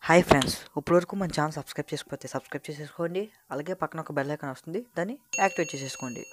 Hi friends, ఇప్పటివరకు మన channel subscribe చేసుకోకపోతే సబ్స్క్రైబ్ చేసేసుకోండి. అలాగే పక్కన ఒక బెల్ ఐకాన్ వస్తుంది, దాన్ని యాక్టివేట్ చేసేసుకోండి.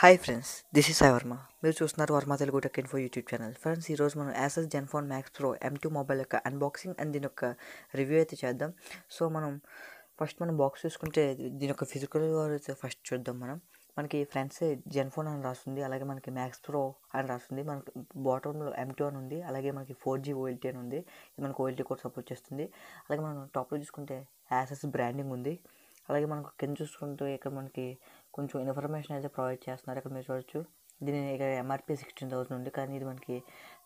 Hi friends, this is Varma. మీరు చూస్తున్నారు VarmaTeluguTechInfo యూట్యూబ్ ఛానల్. ఫ్రెండ్స్, ఈరోజు మనం Asus Zenfone maxpro M2 mobile యొక్క అన్బాక్సింగ్ అండ్ దీని యొక్క రివ్యూ అయితే చేద్దాం. సో మనం బాక్స్ చూసుకుంటే దీని యొక్క ఫిజికల్ అయితే ఫస్ట్ చూద్దాం. మనకి ఫ్రంట్ సైడ్ Zenfone అని రాస్తుంది, అలాగే మనకి maxpro అని రాస్తుంది. మనకి బాటంలో M2 అని ఉంది, అలాగే మనకి 4G OLT అని ఉంది. ఇది మనకి OLT కూడా సపోర్ట్ చేస్తుంది. అలాగే మనం టాప్లో చూసుకుంటే Asus బ్రాండింగ్ ఉంది. అలాగే మనకు కింద చూసుకుంటే ఇక్కడ మనకి కొంచెం ఇన్ఫర్మేషన్ అయితే ప్రొవైడ్ చేస్తున్నారు. ఇక్కడ మీరు చూడొచ్చు, దీని ఇక్కడ MRP 16,000 ఉంది, కానీ ఇది మనకి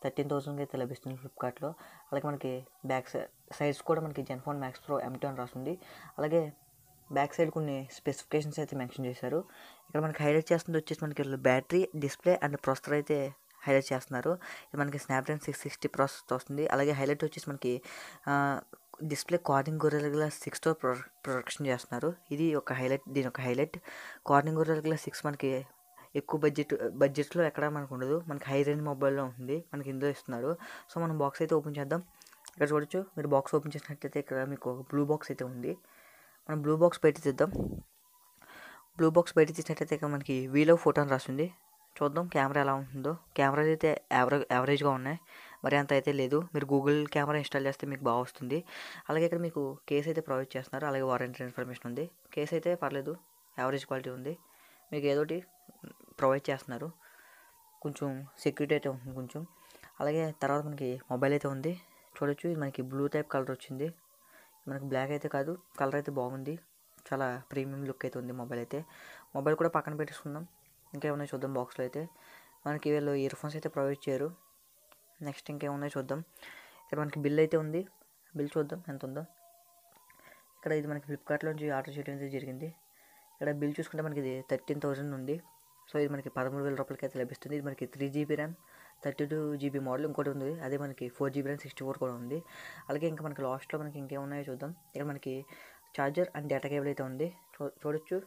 13,000 అయితే లభిస్తుంది ఫ్లిప్కార్ట్లో. అలాగే మనకి బ్యాక్ సైడ్స్ కూడా మనకి Zenfone maxpro M2 అని రాస్తుంది. అలాగే బ్యాక్ సైడ్ కొన్ని స్పెసిఫికేషన్స్ అయితే మెన్షన్ చేశారు. ఇక్కడ మనకి హైలైట్ చేస్తుంది వచ్చేసి మనకి బ్యాటరీ, డిస్ప్లే అండ్ ప్రాసెసర్ అయితే హైలైట్ చేస్తున్నారు. ఇది మనకి స్నాప్డ్రాగన్ 660 ప్రాసెసర్ వస్తుంది. అలాగే హైలైట్ వచ్చేసి మనకి డిస్ప్లే కార్నింగ్ గొరిల్లా గ్లాస్ 6తో ప్రొడక్షన్ చేస్తున్నారు. ఇది ఒక హైలైట్, దీని ఒక హైలైట్. కార్నింగ్ గొరిల్లా గ్లాస్ 6 మనకి ఎక్కువ బడ్జెట్లో ఎక్కడ మనకు ఉండదు, మనకి హై రేంజ్ మొబైల్లో ఉంటుంది, మనకి ఇందులో ఇస్తున్నారు. సో మనం బాక్స్ అయితే ఓపెన్ చేద్దాం. ఇక్కడ చూడొచ్చు, మీరు బాక్స్ ఓపెన్ చేసినట్లయితే ఇక్కడ మీకు ఒక బ్లూ బాక్స్ అయితే ఉంది. మనం బ్లూ బాక్స్ బయట తీద్దాం. బ్లూ బాక్స్ బయట తీసినట్లయితే ఇక్కడ మనకి వీలో ఫోటో అని రాస్తుంది. చూద్దాం కెమెరా ఎలా ఉంటుందో. కెమెరాలు అయితే యావరేజ్గా ఉన్నాయి, మరి అంత అయితే లేదు. మీరు గూగుల్ కెమెరా ఇన్స్టాల్ చేస్తే మీకు బాగా వస్తుంది. అలాగే ఇక్కడ మీకు కేస్ అయితే ప్రొవైడ్ చేస్తున్నారు, అలాగే వారంటీ ఇన్ఫర్మేషన్ ఉంది. కేస్ అయితే పర్లేదు, యావరేజ్ క్వాలిటీ ఉంది. మీకు ఏదోటి ప్రొవైడ్ చేస్తున్నారు, కొంచెం సెక్యూరిటీ అయితే ఉంటుంది కొంచెం. అలాగే తర్వాత మనకి మొబైల్ అయితే ఉంది. చూడొచ్చు, ఇది మనకి బ్లూ టైప్ కలర్ వచ్చింది. మనకి బ్లాక్ అయితే కాదు, కలర్ అయితే బాగుంది, చాలా ప్రీమియం లుక్ అయితే ఉంది మొబైల్ అయితే. మొబైల్ కూడా పక్కన పెట్టేసుకుందాం. ఇంకేమన్నా చూద్దాం. బాక్స్లో అయితే మనకి వీళ్ళు ఇయర్ ఫోన్స్ అయితే ప్రొవైడ్ చేయరు. నెక్స్ట్ ఇంకేమున్నాయో చూద్దాం. ఇక్కడ మనకి బిల్ అయితే ఉంది, బిల్ చూద్దాం ఎంత ఉందో. ఇక్కడ ఇది మనకి ఫ్లిప్కార్ట్లో నుంచి ఆర్డర్ చేయడం అయితే జరిగింది. ఇక్కడ బిల్ చూసుకుంటే మనకి ఇది 13,000 ఉంది. సో ఇది మనకి 13,000 రూపాయలకి అయితే లభిస్తుంది. ఇది మనకి 3GB ర్యామ్ 32GB మోడల్ ఇంకోటి ఉంది, అదే మనకి 4GB ర్యామ్ 64 కూడా ఉంది. అలాగే ఇంకా మనకి లాస్ట్లో మనకి ఇంకేమున్నాయో చూద్దాం. ఇక్కడ మనకి ఛార్జర్ అండ్ డేటా కేబుల్ అయితే ఉంది. చూడొచ్చు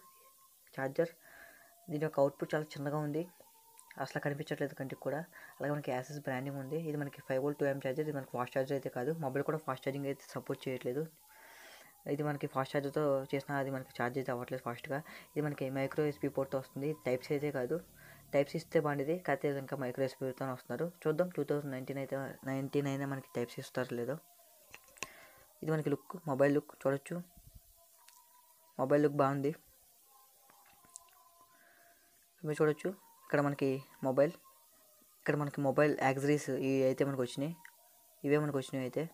ఛార్జర్. దీని యొక్క అవుట్పుట్ చాలా చిన్నగా ఉంది, అసలు కనిపించట్లేదు కంటికి కూడా. అలాగే మనకి Asus బ్రాండింగ్ ఉంది. ఇది మనకి 5V 2A ఛార్జర్. ఇది మనకి ఫాస్ట్ ఛార్జర్ అయితే కాదు, మొబైల్ కూడా ఫాస్ట్ ఛార్జింగ్ అయితే సపోర్ట్ చేయట్లేదు. ఇది మనకి ఫాస్ట్ ఛార్జర్తో చేసినా అది మనకి ఛార్జ్ అయితే అవ్వట్లేదు ఫాస్ట్గా. ఇది మనకి మైక్రో USB పోర్ట్తో వస్తుంది, టైప్ సి అయితే కాదు. టైప్ సి ఇస్తే బాగుండేది, కాకపోతే ఇంకా మైక్రో USB వస్తున్నారు. చూద్దాం 2019 అయితే 99 మనకి టైప్ సి ఇస్తారో లేదో. ఇది మనకి లుక్, మొబైల్ లుక్ చూడొచ్చు, మొబైల్ లుక్ బాగుంది. మీరు చూడొచ్చు, ఇక్కడ మనకి మొబైల్, ఇక్కడ మనకి మొబైల్ యాక్సరీస్ ఇవి అయితే మనకు వచ్చినాయి, ఇవే మనకు వచ్చినాయి అయితే.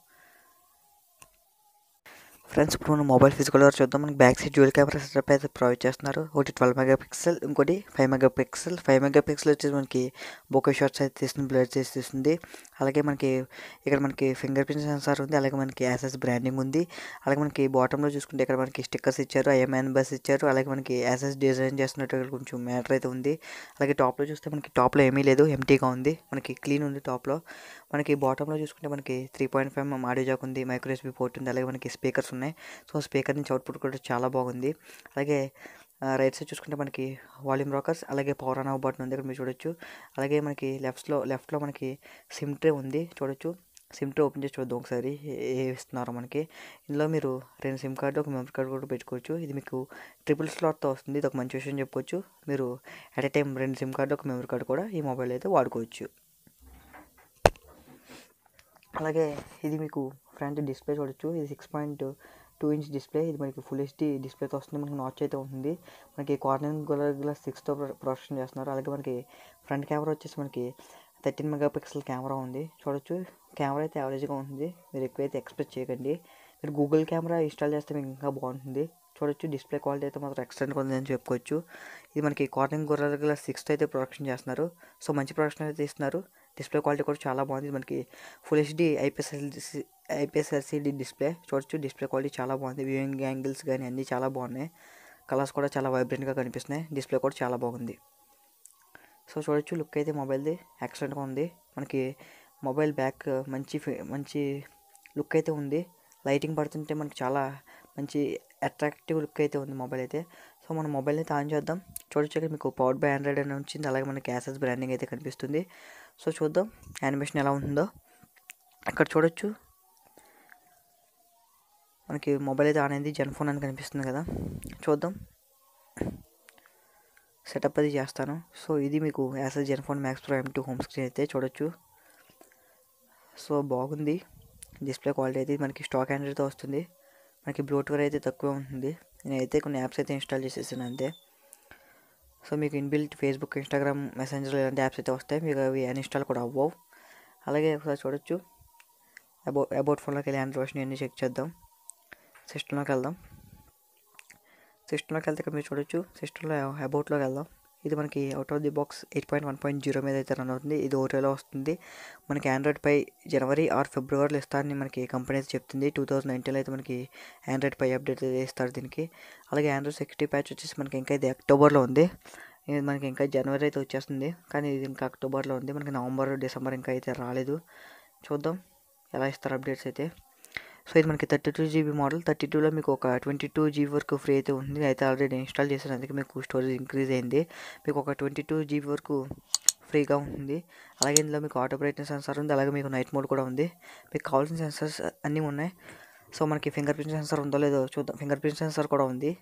ఫ్రెండ్స్, ఇప్పుడు మనం మొబైల్ ఫిజికల్ వరకు చూద్దాం. మనకి back side dual camera setup అయితే ప్రొవైడ్ చేస్తున్నారు. ఒకటి 12 మెగాపిక్సెల్, ఇంకోటి 5 మెగాపిక్సెల్. 5 మెగాపిక్సెల్ వచ్చేసి మనకి బోకే షాట్స్ అయితే తీస్తుంది, బ్లర్ చేసి తీస్తుంది. అలాగే మనకి ఇక్కడ మనకి ఫింగర్ ప్రింట్ సెన్సార్ ఉంది, అలాగే మనకి Asus బ్రాండింగ్ ఉంది. అలాగే మనకి బాటంలో చూసుకుంటే ఇక్కడ మనకి స్టిక్కర్స్ ఇచ్చారు, IMN బస్ ఇచ్చారు. అలాగే మనకి Asus డిజైన్ చేస్తున్నట్టు కొంచెం మ్యాటర్ అయితే ఉంది. అలాగే టాప్లో చూస్తే మనకి టాప్లో ఏమీ లేదు, ఎంటీగా ఉంది, మనకి క్లీన్ ఉంది టాప్లో. మనకి బాటంలో చూసుకుంటే మనకి 3.5mm ఆడియో జాక్ ఉంది, మైక్రో USB పోర్ట్ ఉంది, అలాగే మనకి స్పీకర్స్ ఉన్నాయి. సో స్పీకర్ నుంచి అవుట్పుట్ కూడా చాలా బాగుంది. అలాగే రైట్ సైడ్ చూసుకుంటే మనకి వాల్యూమ్ రాకర్స్, అలాగే పవర్ ఆన్ ఆఫ్ బటన్ ఉంది, ఇక్కడ మీరు చూడొచ్చు. అలాగే మనకి లెఫ్ట్లో మనకి సిమ్ ట్రే ఉంది, చూడొచ్చు. సిమ్ ట్రే ఓపెన్ చేసి చూద్దాం ఒకసారి ఏ ఇస్తున్నారో మనకి. ఇందులో మీరు 2 సిమ్ కార్డు, ఒక మెమరీ కార్డు కూడా పెట్టుకోవచ్చు. ఇది మీకు ట్రిపుల్ స్లాట్తో వస్తుంది, ఇది ఒక మంచి విషయం చెప్పుకోవచ్చు. మీరు at a time 2 SIM card, ఒక మెమరీ కార్డు కూడా ఈ మొబైల్ అయితే వాడుకోవచ్చు. అలాగే ఇది మీకు ఫ్రంట్ డిస్ప్లే చూడొచ్చు. ఇది 6.2 ఇంచ్ డిస్ప్లే. ఇది మనకి ఫుల్ హెచ్డి డిస్ప్లేతో వస్తుంది. మనకి నాచ్ అయితే ఉంటుంది. మనకి కార్నింగ్ గ్లాస్ 6తో ప్రొడక్షన్ చేస్తున్నారు. అలాగే మనకి ఫ్రంట్ కెమెరా వచ్చేసి మనకి 13 మెగాపిక్సెల్ కెమెరా ఉంది, చూడొచ్చు. కెమెరా అయితే యావరేజ్గా ఉంటుంది, మీరు ఎక్కువైతే ఎక్స్పెక్ట్ చేయకండి. మీరు గూగుల్ కెమెరా ఇన్స్టాల్ చేస్తే మీకు ఇంకా బాగుంటుంది. చూడొచ్చు డిస్ప్లే క్వాలిటీ అయితే మాత్రం ఎక్సలెంట్గా ఉందని చెప్పుకోవచ్చు. ఇది మనకి కార్నింగ్ గ్లాస్ 6తో అయితే ప్రొడక్షన్ చేస్తున్నారు. సో మంచి ప్రొడక్షన్ అయితే ఇస్తున్నారు. డిస్ప్లే క్వాలిటీ కూడా చాలా బాగుంది. మనకి full HD IPS LCD display, చూడొచ్చు. డిస్ప్లే క్వాలిటీ చాలా బాగుంది. వ్యూయింగ్ యాంగిల్స్ కానీ అన్నీ చాలా బాగున్నాయి. కలర్స్ కూడా చాలా వైబ్రెంట్గా కనిపిస్తున్నాయి. డిస్ప్లే కూడా చాలా బాగుంది. సో చూడొచ్చు, లుక్ అయితే మొబైల్ది ఎక్సలెంట్గా ఉంది. మనకి మొబైల్ బ్యాక్ మంచి లుక్ అయితే ఉంది. లైటింగ్ పడుతుంటే మనకి చాలా మంచి అట్రాక్టివ్ లుక్ అయితే ఉంది మొబైల్ అయితే. సో మనం మొబైల్ అయితే ఆన్ చేద్దాం. చూడొచ్చు మీకు పవర్డ్ బై ఆండ్రాయిడ్ అని వచ్చింది. అలాగే మనకి యాసెస్ బ్రాండింగ్ అయితే కనిపిస్తుంది. సో చూద్దాం యానిమేషన్ ఎలా ఉంటుందో. అక్కడ చూడొచ్చు మనకి మొబైల్ అయితే ఆన్ అయింది. జెన్ఫోన్ అని కనిపిస్తుంది కదా, చూద్దాం. సెటప్ అది చేస్తాను. సో ఇది మీకు Asus Zenfone maxpro M2 home screen అయితే చూడొచ్చు. సో బాగుంది. డిస్ప్లే క్వాలిటీ అయితే మనకి స్టాక్ ఆండ్రాయిడ్తో వస్తుంది. మనకి బ్లోట్వేర్ అయితే తక్కువ ఉంటుంది. నేనైతే కొన్ని యాప్స్ అయితే ఇన్స్టాల్ చేసేసాను అంతే. సో మీకు ఇన్బిల్ట్ ఫేస్బుక్, ఇన్స్టాగ్రామ్, మెసెంజర్ ఇలాంటి యాప్స్ అయితే వస్తాయి, మీకు అవి అన్ఇన్స్టాల్ కూడా అవ్వవు. అలాగే ఒకసారి చూడొచ్చు అబౌట్ ఫోన్లోకి వెళ్ళి ఆండ్రాయిడ్ వర్షన్ అన్నీ చెక్ చేద్దాం. సిస్టంలోకి వెళ్దాం. సిస్టంలోకి వెళ్తే ఇక్కడ మీరు చూడొచ్చు. సిస్టంలో అబౌట్లోకి వెళ్దాం. ఇది మనకి అవుట్ ఆఫ్ ది బాక్స్ 8.1.0 మీద అయితే రన్ అవుతుంది. ఇది ఓటోలో వస్తుంది. మనకి ఆండ్రాయిడ్ పై జనవరి ఆర్ ఫిబ్రవరిలో ఇస్తారని మనకి కంపెనీ అయితే చెప్తుంది. 2019లో అయితే మనకి ఆండ్రాయిడ్ పై అప్డేట్ అయితే ఇస్తారు దీనికి. అలాగే ఆండ్రాయిడ్ సెక్యూరిటీ ప్యాచ్ వచ్చేసి మనకి ఇంకా ఇది అక్టోబర్లో ఉంది. ఇది మనకి ఇంకా జనవరి అయితే వచ్చేస్తుంది, కానీ ఇది ఇంకా అక్టోబర్లో ఉంది. మనకి నవంబర్, డిసెంబర్ ఇంకా అయితే రాలేదు. చూద్దాం ఎలా ఇస్తారు అప్డేట్స్ అయితే. సో ఇది మనకి 32GB మోడల్. 32లో మీకు ఒక 22GB వరకు ఫ్రీ అయితే ఉంది. అయితే ఆల్రెడీ ఇన్స్టాల్ చేశాను, అందుకే మీకు స్టోరేజ్ ఇంక్రీజ్ అయింది. మీకు ఒక 22GB వరకు ఫ్రీగా ఉంటుంది. అలాగే ఇందులో మీకు ఆటో బ్రైట్నెస్ సెన్సార్ ఉంది. అలాగే మీకు నైట్ మోడ్ కూడా ఉంది. మీకు కావాల్సిన సెన్సార్స్ అన్నీ ఉన్నాయి. సో మనకి ఫింగర్ ప్రింట్ సెన్సార్ ఉందో లేదో చూద్దాం. ఫింగర్ ప్రింట్ సెన్సార్ కూడా ఉంది.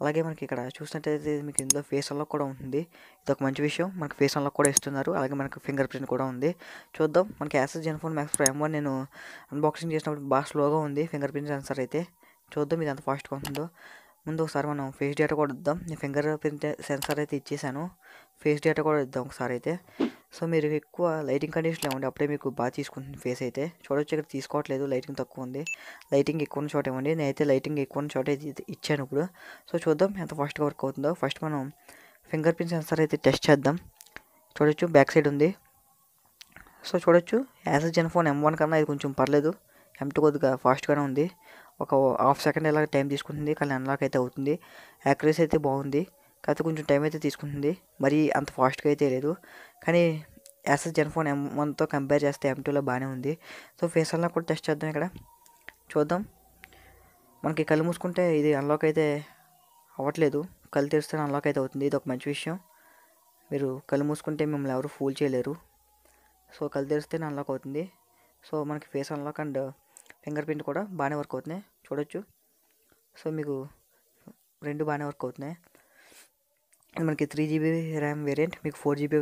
అలాగే మనకి ఇక్కడ చూసినట్టయితే మీకు ఇందులో ఫేస్ అన్లాక్ కూడా ఉంటుంది. ఇది ఒక మంచి విషయం. మనకి ఫేస్ అన్లాక్ కూడా ఇస్తున్నారు. అలాగే మనకి ఫింగర్ ప్రింట్ కూడా ఉంది. చూద్దాం. మనకి యాసెస్ జెన్ఫోన్ maxpro M1 నేను అన్బాక్సింగ్ చేసినప్పుడు బాగా స్లోగా ఉంది ఫింగర్ ప్రింట్ సెన్సార్ అయితే. చూద్దాం ఇది ఎంత ఫాస్ట్గా ఉంటుందో. ముందు ఒకసారి మనం ఫేస్ డేటా కూడా ఇద్దాం. నేను ఫింగర్ ప్రింట్ సెన్సార్ అయితే ఇచ్చేసాను. ఫేస్ డేటా కూడా ఇద్దాం ఒకసారి అయితే. సో మీరు ఎక్కువ లైటింగ్ కండిషన్లో ఇవ్వండి, అప్పుడే మీకు బాగా తీసుకుంటుంది ఫేస్ అయితే. చూడొచ్చు ఇక్కడ తీసుకోవట్లేదు, లైటింగ్ తక్కువ ఉంది. లైటింగ్ ఎక్కువ ఉన్న చోట ఇవ్వండి. నేనైతే లైటింగ్ ఎక్కువ ఉన్న చోట ఇచ్చాను ఇప్పుడు. సో చూద్దాం ఎంత ఫాస్ట్గా వర్క్ అవుతుందో. ఫస్ట్ మనం ఫింగర్ ప్రింట్ సెన్సార్ అయితే టెస్ట్ చేద్దాం. చూడొచ్చు బ్యాక్ సైడ్ ఉంది. సో చూడొచ్చు యాసెస్ జెన్ఫోన్ M1 కన్నా ఇది కొంచెం పర్లేదు. M2 కొద్దిగా ఫాస్ట్గానే ఉంది. ఒక హాఫ్ సెకండ్ ఇలా టైం తీసుకుంటుంది, కానీ అన్లాక్ అయితే అవుతుంది. యాక్యురసీ అయితే బాగుంది, కాకపోతే కొంచెం టైం అయితే తీసుకుంటుంది. మరి అంత ఫాస్ట్గా అయితే లేదు, కానీ యాసెస్ జెన్ఫోన్ M1తో కంపేర్ చేస్తే M2లో బాగానే ఉంది. సో ఫేస్ అన్లాక్ కూడా టెస్ట్ చేద్దాం. ఇక్కడ చూద్దాం. మనకి కళ్ళు మూసుకుంటే ఇది అన్లాక్ అయితే అవ్వట్లేదు, కళ్ళు తెరిస్తే అన్లాక్ అయితే అవుతుంది. ఇది ఒక మంచి విషయం. మీరు కళ్ళు మూసుకుంటే మిమ్మల్ని ఎవరు ఫూల్ చేయలేరు. సో కళ్ళు తెరిస్తే అన్లాక్ అవుతుంది. సో మనకి face unlock and finger print కూడా బాగానే వర్క్ అవుతున్నాయి, చూడొచ్చు. సో మీకు రెండు బాగానే వర్క్ అవుతున్నాయి. మనకి 3GB ర్యామ్ వేరియంట్, మీకు 4GB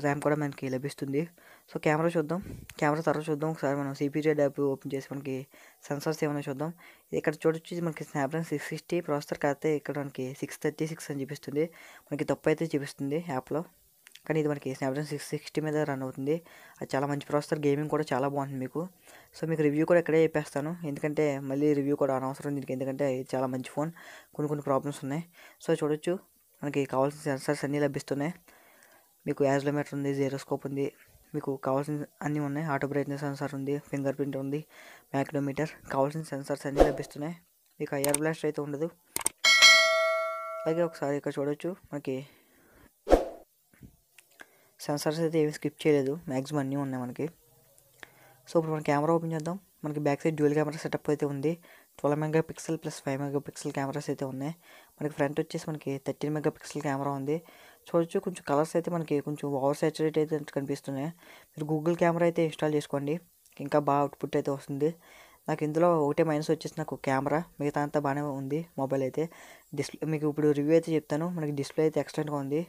ర్యామ్ కూడా మనకి లభిస్తుంది. సో కెమెరా చూద్దాం. కెమెరా తర్వాత చూద్దాం. ఒకసారి మనం సిపిజే యాప్ ఓపెన్ చేసి మనకి సెన్సార్స్ ఏమైనా చూద్దాం. ఇక్కడ చూడొచ్చు ఇది మనకి స్నాప్డ్రాగన్ 660 ప్రాసెసర్, కాకపోతే ఇక్కడ మనకి 636 అని చూపిస్తుంది. మనకి తప్పు అయితే చూపిస్తుంది యాప్లో, కానీ ఇది మనకి స్నాప్డ్రాగన్ 660 మీద రన్ అవుతుంది. అది చాలా మంచి ప్రాసెసర్. గేమింగ్ కూడా చాలా బాగుంటుంది మీకు. సో మీకు రివ్యూ కూడా ఇక్కడే చెప్పేస్తాను, ఎందుకంటే మళ్ళీ రివ్యూ కూడా అనవసరం దీనికి, ఎందుకంటే ఇది చాలా మంచి ఫోన్. కొన్ని ప్రాబ్లమ్స్ ఉన్నాయి. సో చూడొచ్చు మనకి కావాల్సిన సెన్సార్స్ అన్నీ లభిస్తున్నాయి. మీకు యాజ్లోమీటర్ ఉంది, జీరోస్కోప్ ఉంది, మీకు కావాల్సిన అన్నీ ఉన్నాయి. ఆటో బ్రైట్నెస్ సెన్సార్ ఉంది, ఫింగర్ ప్రింట్ ఉంది, మ్యాగ్నోమీటర్, కావాల్సిన సెన్సార్స్ అన్నీ లభిస్తున్నాయి. మీకు ఎయిర్ బ్లాస్ట్ అయితే ఉండదు. అలాగే ఒకసారి ఇక్కడ చూడొచ్చు మనకి సెన్సార్స్ అయితే ఏమి స్కిప్ చేయలేదు, మ్యాక్సిమం అన్నీ ఉన్నాయి మనకి. సో ఇప్పుడు మన కెమెరా ఓపెన్ చేద్దాం. మనకి back side dual camera setup అయితే ఉంది. 12 మెగాపిక్సెల్ ప్లస్ 5 మెగాపిక్సెల్ కెమెరాస్ అయితే ఉన్నాయి. మనకి ఫ్రంట్ వచ్చేసి మనకి 13 మెగాపిక్సెల్ కెమెరా ఉంది. చూడొచ్చు కొంచెం కలర్స్ అయితే మనకి కొంచెం ఓవర్ సాచురేట్ అయితే కనిపిస్తున్నాయి. మీరు గూగుల్ కెమెరా అయితే ఇన్స్టాల్ చేసుకోండి, ఇంకా బాగా అవుట్పుట్ అయితే వస్తుంది. నాకు ఇందులో ఒకటే మైనస్ వచ్చేసి నాకు కెమెరా, మిగతా అంతా బాగానే ఉంది మొబైల్ అయితే. డిస్ప్లే మీకు ఇప్పుడు రివ్యూ అయితే చెప్తాను. మనకి డిస్ప్లే అయితే ఎక్సలెంట్గా ఉంది,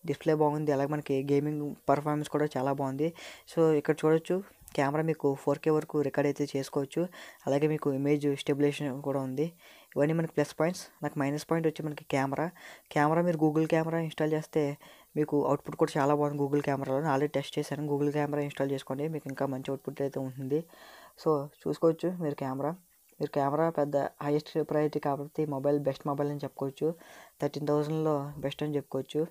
డిస్ప్లే బాగుంది, అలాగే మనకి గేమింగ్ పర్ఫార్మెన్స్ కూడా చాలా బాగుంది. సో ఇక్కడ చూడొచ్చు కెమెరా మీకు 4K వరకు రికార్డ్ అయితే చేసుకోవచ్చు, అలాగే మీకు ఇమేజ్ స్టెబిలైజేషన్ కూడా ఉంది. ఇవన్నీ మనకి ప్లస్ పాయింట్స్. నాకు మైనస్ పాయింట్ వచ్చి మనకి కెమెరా మీరు గూగుల్ కెమెరా ఇన్స్టాల్ చేస్తే మీకు అవుట్పుట్ కూడా చాలా బాగుంది. గూగుల్ కెమెరాలో ఆల్రెడీ టెస్ట్ చేశాను. గూగుల్ కెమెరా ఇన్స్టాల్ చేసుకోండి, మీకు ఇంకా మంచి అవుట్పుట్ అయితే ఉంటుంది. సో చూసుకోవచ్చు మీరు కెమెరా పెద్ద హైయెస్ట్ ప్రయారిటీ కాబట్టి మొబైల్ బెస్ట్ మొబైల్ అని చెప్పుకోవచ్చు. 13,000లో బెస్ట్ అని చెప్పుకోవచ్చు.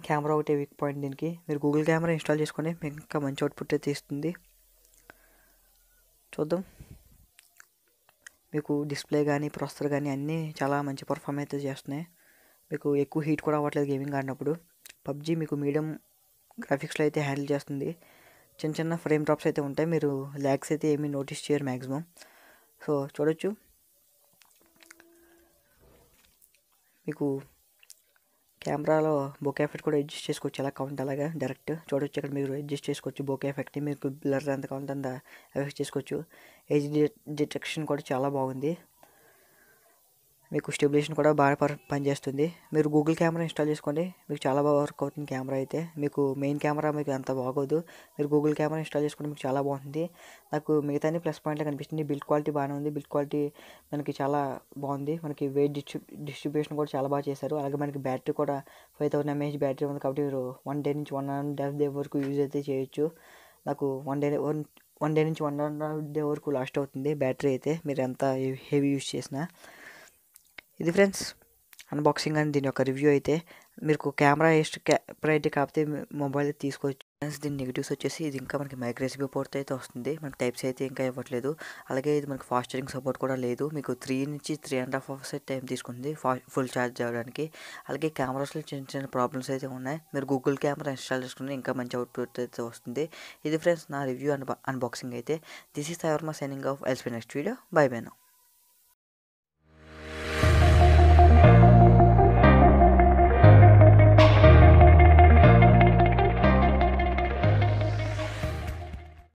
కెమెరా ఒకటే వీక్ పాయింట్ దీనికి. మీరు గూగుల్ కెమెరా ఇన్స్టాల్ చేసుకోండి, మీకు ఇంకా మంచి అవుట్పుట్ అయితే ఇస్తుంది. చూద్దాం. మీకు డిస్ప్లే కానీ ప్రాసెసర్ కానీ అన్నీ చాలా మంచి పర్ఫామ్ అయితే చేస్తున్నాయి. మీకు ఎక్కువ హీట్ కూడా అవ్వట్లేదు గేమింగ్ ఆడినప్పుడు. పబ్జీ మీకు మీడియం గ్రాఫిక్స్లో అయితే హ్యాండిల్ చేస్తుంది. చిన్న చిన్న ఫ్రేమ్ డ్రాప్స్ అయితే ఉంటాయి, మీరు ల్యాగ్స్ అయితే ఏమీ నోటీస్ చేయరు మ్యాక్సిమం. సో చూడొచ్చు మీకు కెమెరాలో బోకే ఎఫెక్ట్ కూడా అడ్జస్ట్ చేసుకోవచ్చు, ఎలా కావాలంటే అలాగా డైరెక్ట్ చూడొచ్చు. ఇక్కడ మీరు అడ్జస్ట్ చేసుకోవచ్చు బోకే ఎఫెక్ట్ని, మీకు బ్లర్ ఎంత కావాలంటే అంత ఎఫెక్ట్ చేసుకోవచ్చు. ఏజ్ డిటెక్షన్ కూడా చాలా బాగుంది, మీకు స్టెబిలైజేషన్ కూడా బాగా పనిచేస్తుంది. మీరు గూగుల్ కెమెరా ఇన్స్టాల్ చేసుకోండి, మీకు చాలా బాగా వర్క్ అవుతుంది కెమెరా అయితే. మీకు మెయిన్ కెమెరా మీకు అంత బాగోదు, మీరు గూగుల్ కెమెరా ఇన్స్టాల్ చేసుకుంటే మీకు చాలా బాగుంటుంది. నాకు మిగతాన్ని ప్లస్ పాయింట్లో కనిపిస్తుంది. బిల్డ్ క్వాలిటీ బాగానే ఉంది, బిల్డ్ క్వాలిటీ మనకి చాలా బాగుంది. మనకి వెయిట్ డిస్ట్రిబ్యూషన్ కూడా చాలా బాగా చేశారు. అలాగే మనకి బ్యాటరీ కూడా 5000 mAh బ్యాటరీ ఉంది కాబట్టి మీరు 1 day నుంచి 1.5 day వరకు యూజ్ అయితే చేయొచ్చు. నాకు 1 day నుంచి 1.5 day వరకు లాస్ట్ అవుతుంది బ్యాటరీ అయితే, మీరు ఎంత హెవీ యూజ్ చేసినా. ఇది ఫ్రెండ్స్ అన్బాక్సింగ్ అని దీని యొక్క రివ్యూ అయితే. మీకు కెమెరా ప్రయారిటీ కాకపోతే మొబైల్ తీసుకోవచ్చు ఫ్రెండ్స్. దీని నెగిటివ్స్ వచ్చేసి ఇది ఇంకా మనకి మైక్రో ఎస్బీ పోర్ట్ అయితే వస్తుంది, మనకి టైప్స్ అయితే ఇంకా ఇవ్వట్లేదు. అలాగే ఇది మనకి ఫాస్ట్ ఛార్జింగ్ సపోర్ట్ కూడా లేదు. మీకు 3 నుంచి 3.5 hours టైం తీసుకుంది ఫుల్ ఛార్జ్ అవ్వడానికి. అలాగే కెమెరాస్లో చిన్న చిన్న ప్రాబ్లమ్స్ అయితే ఉన్నాయి. మీరు గూగుల్ కెమెరా ఇన్స్టాల్ చేసుకుంటే ఇంకా మంచి అవుట్పుట్ అయితే వస్తుంది. ఇది ఫ్రెండ్స్ నా రివ్యూ అన్బాక్సింగ్ అయితే. This is Varma signing off. Else by next video. By by now.